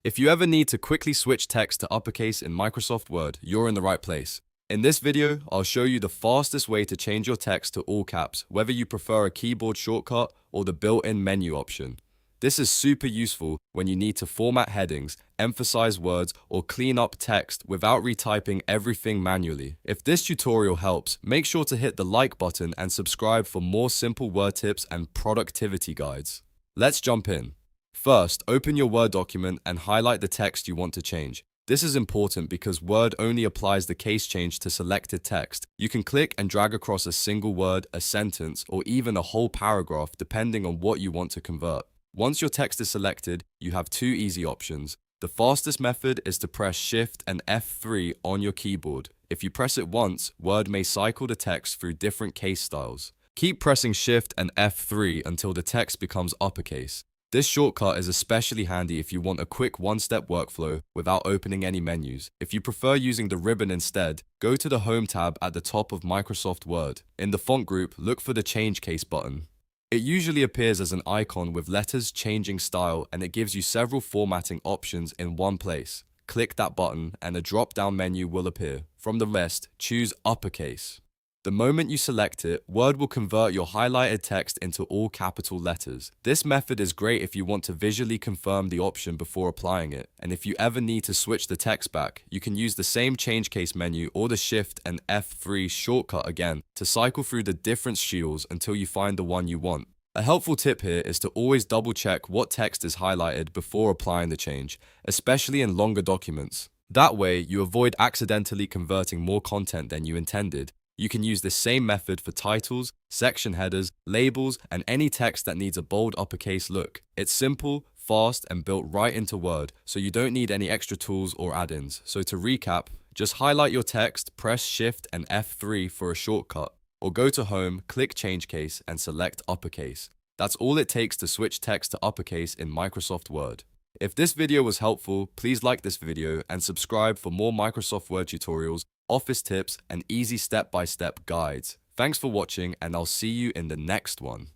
If you ever need to quickly switch text to uppercase in Microsoft Word, you're in the right place. In this video, I'll show you the fastest way to change your text to all caps, whether you prefer a keyboard shortcut or the built-in menu option. This is super useful when you need to format headings, emphasize words, or clean up text without retyping everything manually. If this tutorial helps, make sure to hit the like button and subscribe for more simple word tips and productivity guides. Let's jump in. First, open your Word document and highlight the text you want to change. This is important because Word only applies the case change to selected text. You can click and drag across a single word, a sentence, or even a whole paragraph depending on what you want to convert. Once your text is selected, you have two easy options. The fastest method is to press Shift and F3 on your keyboard. If you press it once, Word may cycle the text through different case styles. Keep pressing Shift and F3 until the text becomes uppercase. This shortcut is especially handy if you want a quick one-step workflow without opening any menus. If you prefer using the ribbon instead, go to the Home tab at the top of Microsoft Word. In the font group, look for the Change Case button. It usually appears as an icon with letters changing style, and it gives you several formatting options in one place. Click that button and a drop-down menu will appear. From the rest, choose Uppercase. The moment you select it, Word will convert your highlighted text into all capital letters. This method is great if you want to visually confirm the option before applying it, and if you ever need to switch the text back, you can use the same change case menu or the Shift and F3 shortcut again to cycle through the different shields until you find the one you want. A helpful tip here is to always double check what text is highlighted before applying the change, especially in longer documents. That way, you avoid accidentally converting more content than you intended. You can use the same method for titles, section headers, labels, and any text that needs a bold uppercase look. It's simple, fast, and built right into Word, so you don't need any extra tools or add-ins. So to recap, just highlight your text, press Shift and F3 for a shortcut, or go to Home, click Change Case, and select Uppercase. That's all it takes to switch text to uppercase in Microsoft Word. If this video was helpful, please like this video and subscribe for more Microsoft Word tutorials, office tips, and easy step-by-step guides. Thanks for watching, and I'll see you in the next one.